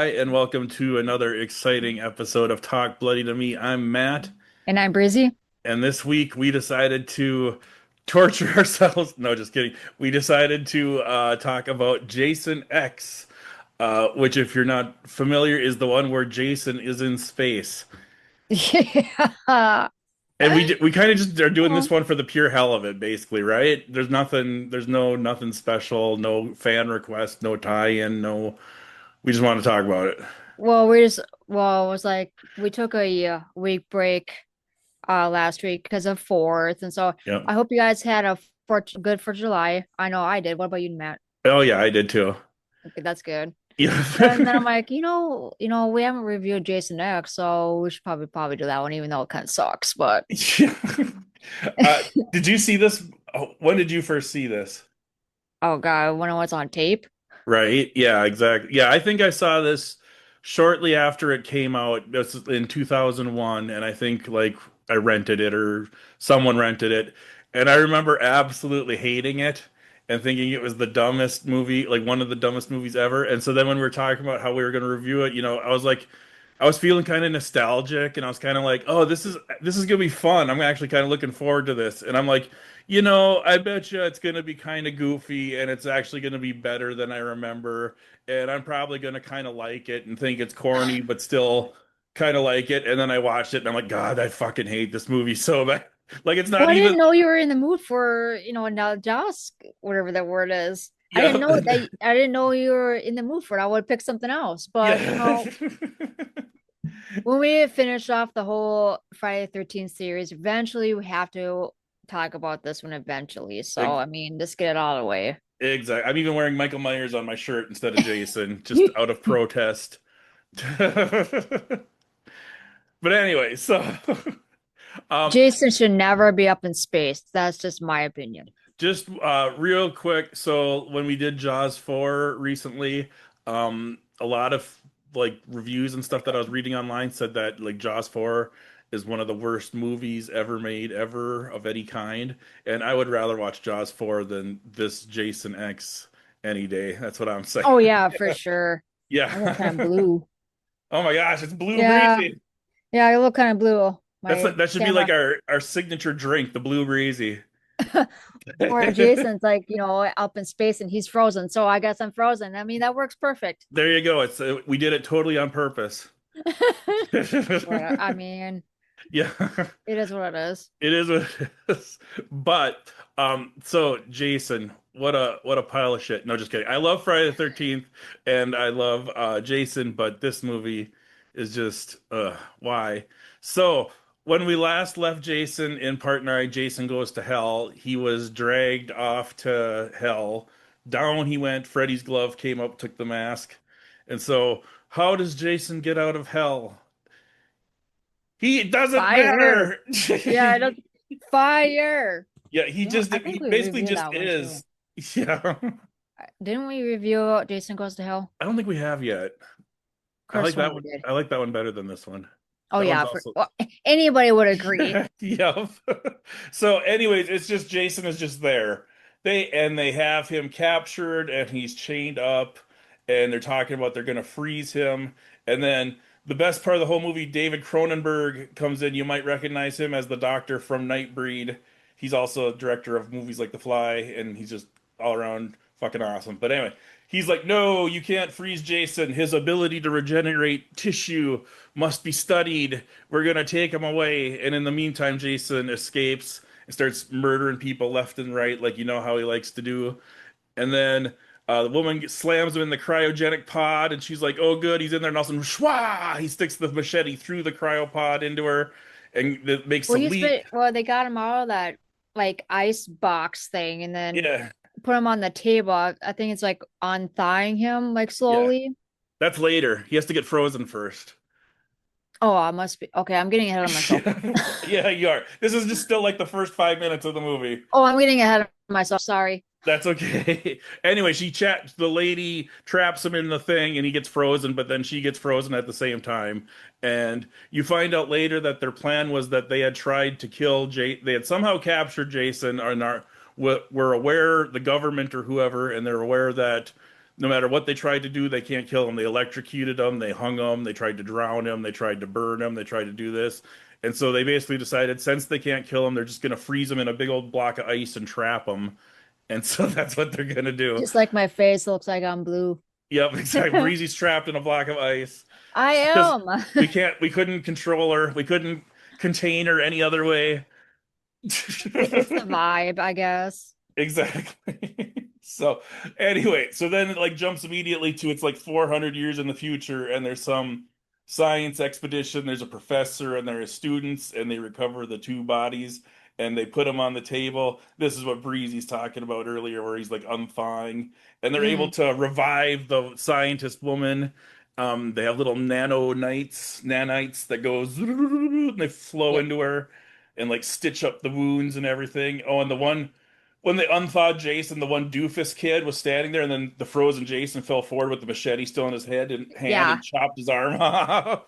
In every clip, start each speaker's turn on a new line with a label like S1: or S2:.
S1: Hi, and welcome to another exciting episode of Talk Bloody to Me. I'm Matt,
S2: And I'm Brezzy.
S1: and this week we decided to torture ourselves. No, just kidding. We decided to talk about Jason X, which, if you're not familiar, is the one where Jason is in space.
S2: Yeah.
S1: And we kind of just are doing this
S2: Oh.
S1: one for the pure hell of it, basically, right? There's nothing special, no fan request, no tie-in, no. We just want to talk about it.
S2: Well, it was like we took a week break last week because of Fourth, and so
S1: Yep.
S2: I hope you guys had a good for July. I know I did. What about you, Matt?
S1: Oh yeah, I did too.
S2: Okay, that's good.
S1: Yeah.
S2: And then I'm like, we haven't reviewed Jason X, so we should probably do that one, even though it kind of sucks. But
S1: Yeah. Did you see this? When did you first see this?
S2: oh God, when it was on tape.
S1: Right. Yeah, exactly. Yeah, I think I saw this shortly after it came out. This is in 2001, and I think like I rented it or someone rented it. And I remember absolutely hating it and thinking it was the dumbest movie, like one of the dumbest movies ever. And so then when we were talking about how we were going to review it, I was like I was feeling kind of nostalgic and I was kind of like, "Oh, this is going to be fun. I'm actually kind of looking forward to this." And I'm like, I bet you it's going to be kind of goofy and it's actually going to be better than I remember. And I'm probably going to kind of like it and think it's corny, but still kind of like it. And then I watched it and I'm like, God, I fucking hate this movie so bad. Like, it's
S2: Well,
S1: not
S2: I
S1: even,
S2: didn't know you were in the mood for, now Josk, whatever that word is.
S1: yeah,
S2: I didn't know you were in the mood for it. I would pick something else. But,
S1: yeah.
S2: when we finish off the whole Friday the 13th series, eventually we have to talk about this one eventually. So, I mean, just get it all the way.
S1: Exactly. I'm even wearing Michael Myers on my shirt instead of Jason, just out of protest. But anyway, so um,
S2: Jason should never be up in space. That's just my opinion.
S1: just real quick. So when we did Jaws 4 recently, a lot of like reviews and stuff that I was reading online said that like Jaws 4 is one of the worst movies ever made ever of any kind. And I would rather watch Jaws 4 than this Jason X any day. That's what I'm saying.
S2: Oh, yeah, for sure. I look kind of
S1: Yeah.
S2: blue.
S1: Oh my gosh, it's blue
S2: Yeah.
S1: breezy.
S2: Yeah, I look kind of blue. My
S1: That should be like
S2: camera.
S1: our signature drink, the blue breezy.
S2: Or Jason's like, up in space and he's frozen. So I guess I'm frozen. I mean, that works perfect.
S1: There you go. It's we did it totally on purpose.
S2: Well, I mean,
S1: Yeah,
S2: it is what it is.
S1: it is what it is. But so Jason, what a pile of shit. No, just kidding. I love Friday the 13th and I love Jason, but this movie is just why? So when we last left Jason in Part 9, Jason Goes to Hell, he was dragged off to hell. Down he went, Freddy's glove came up, took the mask. And so how does Jason get out of hell? He doesn't
S2: Fire.
S1: matter.
S2: Yeah, it does. Fire.
S1: Yeah,
S2: I
S1: he
S2: think we
S1: basically
S2: reviewed
S1: just
S2: that one too.
S1: is. Yeah.
S2: Didn't we review Jason Goes to Hell?
S1: I don't think we have yet. I
S2: Could have
S1: like that
S2: sworn
S1: one.
S2: we did.
S1: I like that one better than this one.
S2: Oh
S1: That one's
S2: yeah,
S1: also
S2: well, anybody would agree.
S1: yeah. So anyways, it's just Jason is just there. They have him captured and he's chained up and they're talking about they're gonna freeze him. And then the best part of the whole movie, David Cronenberg comes in. You might recognize him as the doctor from Nightbreed. He's also a director of movies like The Fly, and he's just all around fucking awesome. But anyway, he's like, no, you can't freeze Jason. His ability to regenerate tissue must be studied. We're gonna take him away. And in the meantime, Jason escapes and starts murdering people left and right, like you know how he likes to do. And then the woman slams him in the cryogenic pod, and she's like, "Oh, good, he's in there." And all of a sudden, shwa! He sticks the machete through the cryopod into her, and it makes a leak.
S2: Well, they got him out of that like ice box thing and then
S1: Yeah,
S2: put him on the table. I think it's like unthawing him like
S1: yeah.
S2: slowly.
S1: That's later. He has to get frozen first.
S2: Oh, I must be okay. I'm getting ahead of myself.
S1: Yeah, yeah, you are. This is just still like the first 5 minutes of the movie.
S2: Oh, I'm getting ahead of myself. Sorry.
S1: That's okay. Anyway, the lady traps him in the thing and he gets frozen, but then she gets frozen at the same time. And you find out later that their plan was that they had tried to kill they had somehow captured Jason and were aware, the government or whoever, and they're aware that No matter what they tried to do, they can't kill him. They electrocuted him, they hung him, they tried to drown him, they tried to burn him, they tried to do this. And so they basically decided since they can't kill him, they're just going to freeze him in a big old block of ice and trap him. And so that's what they're going to do.
S2: Just like my face looks like I'm blue.
S1: Yep, exactly.
S2: I
S1: Breezy's trapped in a block of ice because
S2: am.
S1: we couldn't control her, we couldn't contain her any other way.
S2: It's the vibe, I guess.
S1: Exactly. So anyway, so then it like jumps immediately to it's like 400 years in the future, and there's some science expedition. There's a professor and there are students, and they recover the two bodies and they put them on the table. This is what Breezy's talking about earlier, where he's like unthawing, and they're able
S2: Mm,
S1: to revive the scientist woman. They have little nanites that goes and they flow
S2: yep.
S1: into her and like stitch up the wounds and everything. Oh, and the one when they unthawed Jason, the one doofus kid was standing there, and then the frozen Jason fell forward with the machete still in his head and hand
S2: Yeah.
S1: and chopped his arm off.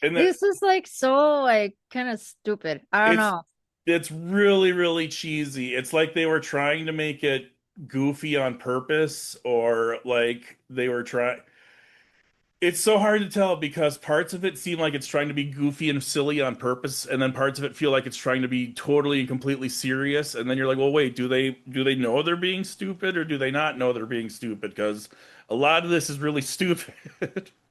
S1: And that
S2: This is like so like kind of stupid. I don't
S1: it's
S2: know.
S1: it's really, really cheesy. It's like they were trying to make it goofy on purpose, or like they were trying. It's so hard to tell because parts of it seem like it's trying to be goofy and silly on purpose, and then parts of it feel like it's trying to be totally and completely serious. And then you're like, well, wait, do they know they're being stupid, or do they not know they're being stupid? Because a lot of this is really stupid.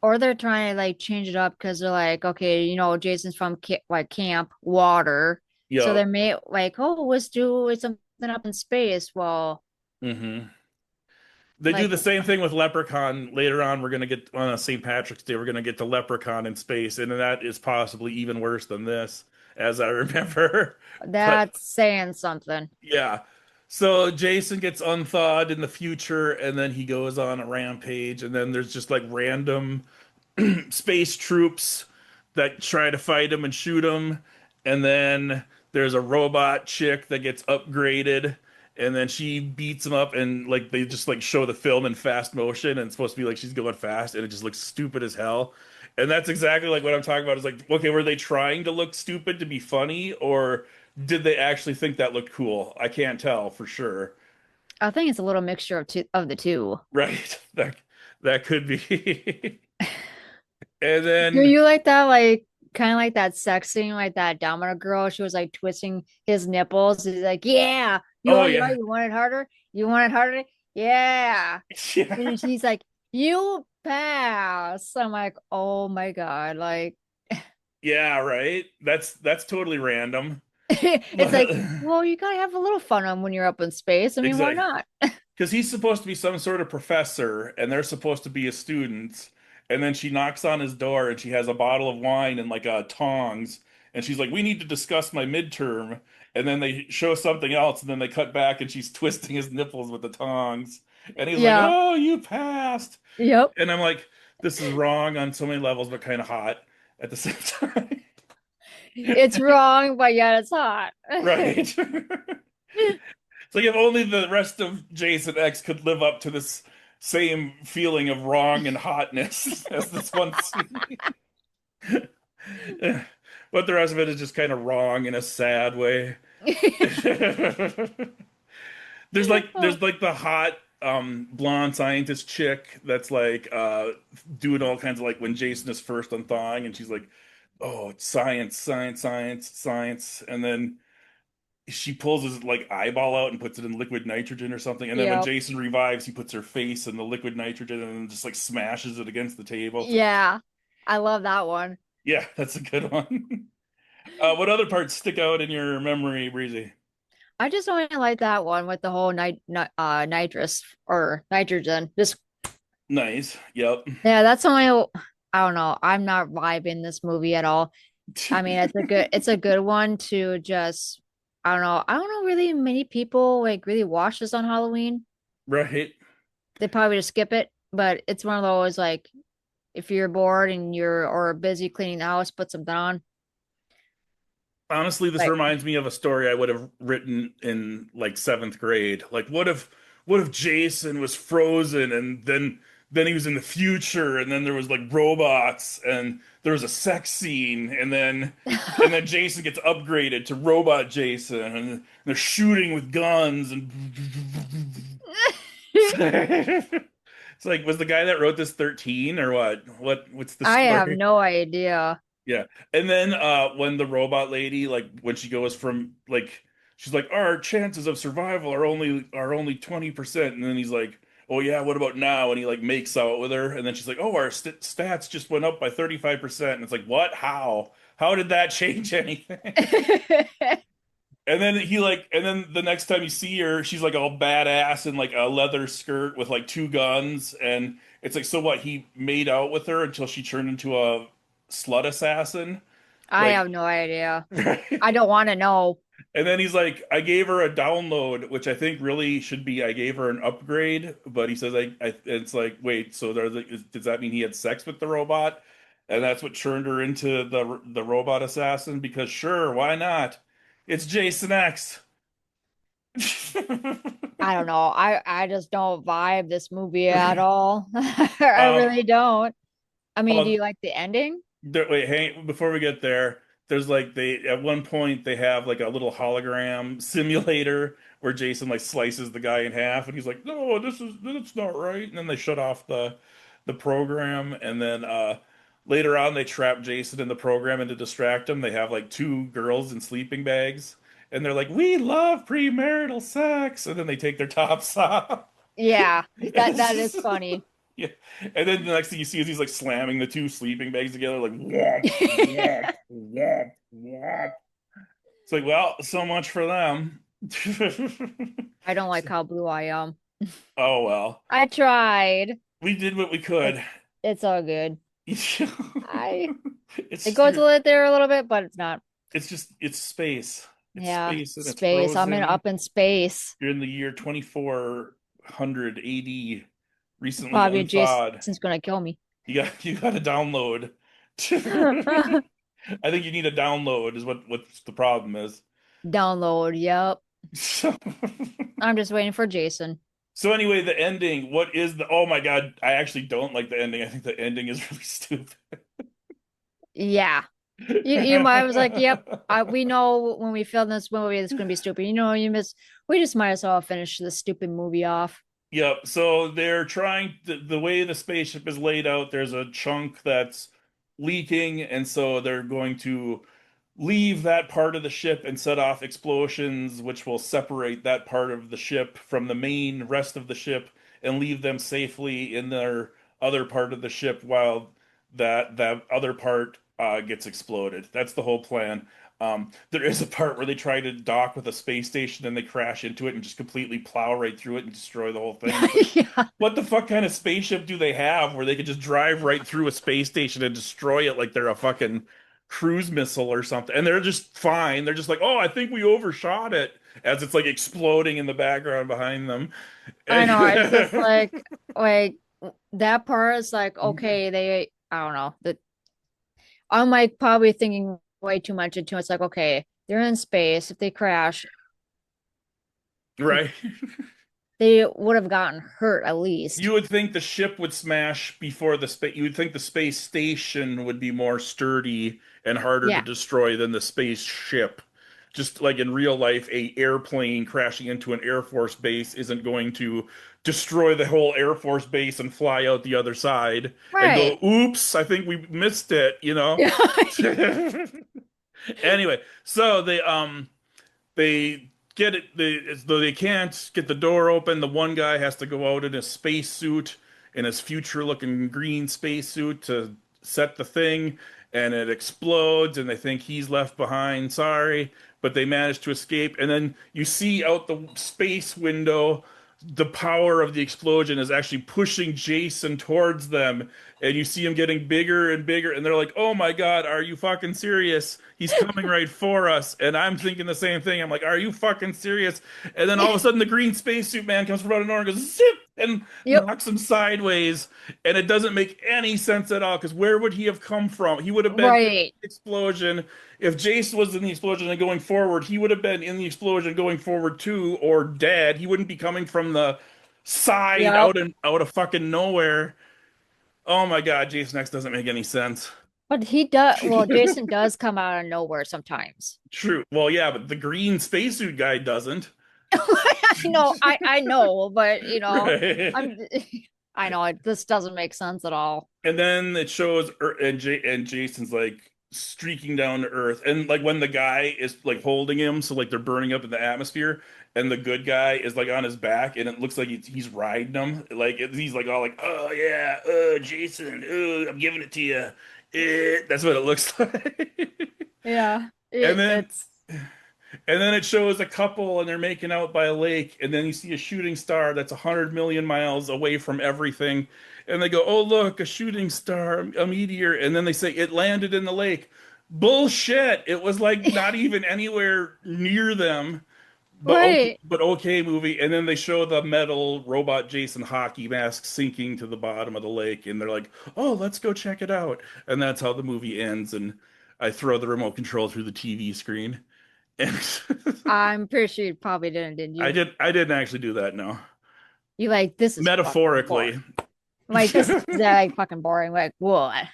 S2: Or they're trying to like change it up because they're like, okay, Jason's from like camp water. So
S1: Yep.
S2: they may like, oh, let's do something up in space. Well,
S1: Hmm. They do
S2: like
S1: the same thing with Leprechaun later on. We're gonna get on St. Patrick's Day. We're gonna get to Leprechaun in space, and that is possibly even worse than this, as I remember. But
S2: that's saying something.
S1: yeah. So Jason gets unthawed in the future, and then he goes on a rampage, and then there's just like random space troops that try to fight him and shoot him. And then there's a robot chick that gets upgraded, and then she beats him up, and like they just like show the film in fast motion, and it's supposed to be like she's going fast, and it just looks stupid as hell. And that's exactly like what I'm talking about. Is like, okay, were they trying to look stupid to be funny, or did they actually think that looked cool? I can't tell for sure.
S2: I think it's a little mixture of the two.
S1: Right. That could be. And
S2: Do
S1: then
S2: you like that, like kind of like that sex scene, like that Domino girl? She was like twisting his nipples. He's like, "Yeah,
S1: oh
S2: you
S1: yeah.
S2: want it harder? You want it harder? Yeah."
S1: Yeah.
S2: And she's like, "You pass." I'm like, "Oh my God!" Like,
S1: Yeah, right. That's totally random.
S2: it's
S1: But
S2: like, well, you gotta have a little fun on when you're up in space. I mean, why
S1: exactly.
S2: not?
S1: Because he's supposed to be some sort of professor and they're supposed to be his students. And then she knocks on his door and she has a bottle of wine and like tongs. And she's like, "We need to discuss my midterm." And then they show something else and then they cut back and she's twisting his nipples with the tongs. And he's like,
S2: Yeah.
S1: "Oh, you passed."
S2: Yep.
S1: And I'm like, this is wrong on so many levels, but kind of hot at the same time.
S2: It's wrong, but yet it's hot.
S1: Right. It's like if only the rest of Jason X could live up to this same feeling of wrong and hotness as this one scene. But the rest of it is just kind of wrong in a sad way. There's like the hot blonde scientist chick that's like doing all kinds of like when Jason is first unthawing and she's like, "Oh, it's science, science, science, science." And then she pulls his like eyeball out and puts it in liquid nitrogen or something. And then when
S2: Yep.
S1: Jason revives, he puts her face in the liquid nitrogen and then just like smashes it against the table. It's like,
S2: Yeah. I love that one.
S1: yeah, that's a good one. What other parts stick out in your memory, Breezy?
S2: I just don't like that one with the whole nitrous or nitrogen. Just
S1: Nice. Yep.
S2: yeah, that's only I don't know. I'm not vibing this movie at all. I mean, it's a good one to just I don't know. I don't know really many people like really watch this on Halloween.
S1: Right.
S2: They probably just skip it, but it's one of those like if you're bored and you're or busy cleaning the house, put something on.
S1: Honestly, this
S2: Like
S1: reminds me of a story I would have written in like seventh grade. Like, what if Jason was frozen and then he was in the future and then there was like robots and there was a sex scene and then Jason gets upgraded to robot Jason and they're shooting with guns and It's like, was the guy that wrote this 13 or what? What's the
S2: I have
S1: story?
S2: no idea.
S1: Yeah. And then when the robot lady, like when she goes from like she's like, our chances of survival are only 20%. And then he's like, oh yeah, what about now? And he like makes out with her, and then she's like, oh, our stats just went up by 35%. And it's like, what? How? How did that change anything? And then and then the next time you see her, she's like all badass in like a leather skirt with like two guns. And it's like, so what? He made out with her until she turned into a slut assassin.
S2: I
S1: Like,
S2: have no idea. I
S1: right?
S2: don't want to know.
S1: And then he's like, I gave her a download, which I think really should be I gave her an upgrade. But he says, it's like, wait, so does that mean he had sex with the robot? And that's what turned her into the robot assassin? Because sure, why not? It's Jason X.
S2: I don't know. I just don't vibe this movie at all. I
S1: Um,
S2: really don't. I mean, do
S1: oh,
S2: you like the ending?
S1: Wait, hang before we get there. There's like they at one point they have like a little hologram simulator where Jason like slices the guy in half, and he's like, "No, that's not right." And then they shut off the program, and then later on they trap Jason in the program, and to distract him, they have like two girls in sleeping bags, and they're like, "We love premarital sex," and then they take their tops off.
S2: Yeah,
S1: It's
S2: that is
S1: just
S2: funny.
S1: yeah. And then the next thing you see is he's like slamming the two sleeping bags together, like womp, womp, womp, womp. It's like, well, so much for them.
S2: I don't like how blue I am.
S1: Oh well.
S2: I tried.
S1: We did what we
S2: It's
S1: could.
S2: it's all good. I it
S1: It's
S2: goes a little there a little bit, but it's not.
S1: it's space. It's
S2: Yeah,
S1: space and it's
S2: space. I'm in
S1: frozen.
S2: up in space.
S1: You're in the year 2400 AD, recently
S2: Probably
S1: unthawed.
S2: Jason's gonna kill me.
S1: You got to download. I think you need a download is what's the problem is.
S2: Download. Yep.
S1: So,
S2: I'm just waiting for Jason.
S1: so anyway, the ending, what is oh my God, I actually don't like the ending. I think the ending is really stupid.
S2: Yeah. You might was like, yep. We know when we film this movie, it's gonna be stupid. We just might as well finish this stupid movie off.
S1: Yep. So they're trying the way the spaceship is laid out, there's a chunk that's leaking, and so they're going to leave that part of the ship and set off explosions, which will separate that part of the ship from the main rest of the ship and leave them safely in their other part of the ship while that other part gets exploded. That's the whole plan. There is a part where they try to dock with a space station and they crash into it and just completely plow right through it and destroy the whole thing. It's like,
S2: Yeah.
S1: what the fuck kind of spaceship do they have where they could just drive right through a space station and destroy it like they're a fucking cruise missile or something? And they're just fine. They're just like, oh, I think we overshot it as it's like exploding in the background behind them.
S2: I know. It's just like that part is like, okay, I don't know. I'm like probably thinking way too much into it. It's like, okay, they're in space. If they crash,
S1: Right.
S2: they would have gotten hurt at least.
S1: You would think the ship would smash before the space. You would think the space station would be more sturdy and harder to
S2: Yeah.
S1: destroy than the spaceship. Just like in real life, a airplane crashing into an Air Force base isn't going to destroy the whole Air Force base and fly out the other side and
S2: Right.
S1: go, "Oops, I think we missed it," you know? Anyway, so they get it as though they can't get the door open. The one guy has to go out in his spacesuit, in his future looking green spacesuit to set the thing, and it explodes and they think he's left behind, sorry, but they manage to escape. And then you see out the space window the power of the explosion is actually pushing Jason towards them, and you see him getting bigger and bigger, and they're like, "Oh my God, are you fucking serious? He's coming right for us." And I'm thinking the same thing. I'm like, "Are you fucking serious?" And then all of a sudden, the green spacesuit man comes from out of nowhere and goes zip and
S2: Yep.
S1: knocks him sideways, and it doesn't make any sense at all. Because where would he have come from? He would have been in
S2: Right.
S1: the explosion. If Jace was in the explosion and going forward, he would have been in the explosion going forward too, or dead. He wouldn't be coming from the side
S2: Yep.
S1: out of fucking nowhere. Oh my God, Jason X doesn't make any sense.
S2: But he does, well, Jason does come out of nowhere sometimes.
S1: True. Well, yeah, but the green spacesuit guy doesn't.
S2: I know, but
S1: Right.
S2: I'm I know this doesn't make sense at all.
S1: And then it shows and Jason's like streaking down to Earth, and like when the guy is like holding him, so like they're burning up in the atmosphere, and the good guy is like on his back, and it looks like he's riding him, like he's like all like, oh yeah, Jason, I'm giving it to you. That's what it looks like.
S2: Yeah,
S1: And then
S2: it's
S1: and then it shows a couple and they're making out by a lake, and then you see a shooting star that's 100 million miles away from everything. And they go, "Oh, look, a shooting star, a meteor." And then they say it landed in the lake. Bullshit. It was like not even anywhere near them.
S2: right.
S1: But okay, movie. And then they show the metal robot Jason hockey mask sinking to the bottom of the lake, and they're like, "Oh, let's go check it out." And that's how the movie ends. And I throw the remote control through the TV screen. And
S2: I'm pretty sure you probably didn't you?
S1: I didn't actually do that, no.
S2: You like this is fucking boring.
S1: Metaphorically.
S2: Like this is like fucking boring. Like what?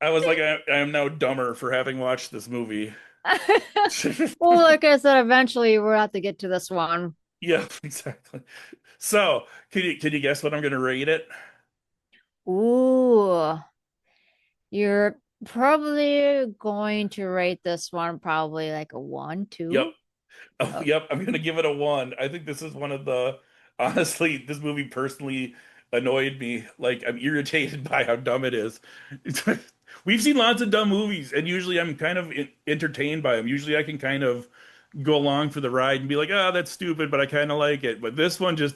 S1: I was like, I am now dumber for having watched this movie.
S2: Well, like I said, eventually we'll have to get to this one.
S1: Yeah, exactly. So, can you guess what I'm gonna rate it?
S2: Ooh, you're probably going to rate this one probably like a one,
S1: Yep.
S2: two.
S1: Oh,
S2: Oh,
S1: yep. I'm gonna give it a one. I think this is one of the honestly, this movie personally annoyed me. Like I'm irritated by how dumb it is. We've seen lots of dumb movies, and usually I'm kind of entertained by them. Usually I can kind of go along for the ride and be like, "Ah, that's stupid," but I kind of like it. But this one just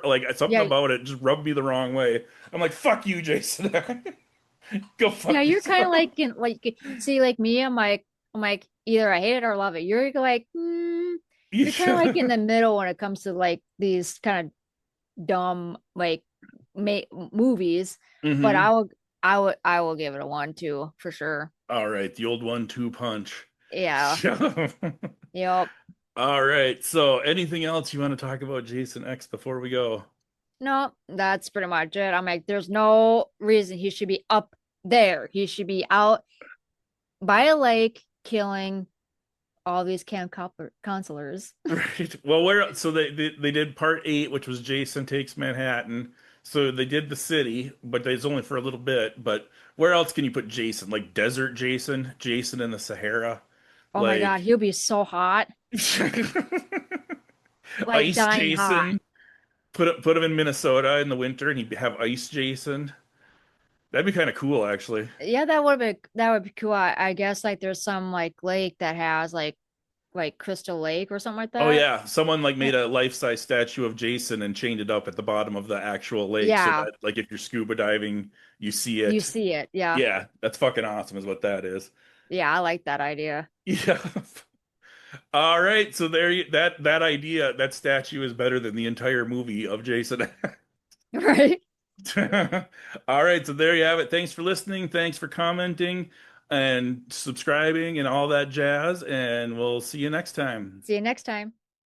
S1: like something
S2: yeah,
S1: about it just rubbed me the wrong way. I'm like, "Fuck you, Jason. Go
S2: yeah.
S1: fuck
S2: You're kind of
S1: yourself."
S2: like in like see like me. I'm like either I hate it or love it. You're like you're kind of like in
S1: Yeah.
S2: the middle when it comes to like these kind of dumb like ma movies. But
S1: Hmm.
S2: I will give it a one, two for sure.
S1: All right, the old 1-2 punch.
S2: Yeah. Yep.
S1: All right. So, anything else you want to talk about Jason X before we go?
S2: No, that's pretty much it. I'm like, there's no reason he should be up there. He should be out by a lake killing all these counselors.
S1: Right. Well, where so they did part 8, which was Jason takes Manhattan. So they did the city, but it's only for a little bit. But where else can you put Jason? Like desert Jason, Jason in the Sahara,
S2: Oh my God,
S1: like
S2: he'll be so hot, like
S1: ice
S2: dying hot.
S1: Jason. Put him in Minnesota in the winter, and he'd have ice Jason. That'd be kind of cool, actually.
S2: Yeah, that would be cool. I guess like there's some like lake that has like Crystal Lake or something like
S1: Oh
S2: that.
S1: yeah, someone like
S2: Yeah,
S1: made a life-size statue of Jason and chained it up at the bottom of the actual lake so
S2: yeah,
S1: that like if you're scuba diving, you see
S2: you
S1: it.
S2: see it. Yeah,
S1: Yeah, that's fucking awesome is what that is.
S2: yeah, I like that idea.
S1: Yeah. All right, so that idea, that statue is better than the entire movie of Jason.
S2: Right.
S1: All right, so there you have it. Thanks for listening. Thanks for commenting and subscribing and all that jazz, and we'll see you next time.
S2: See you next time.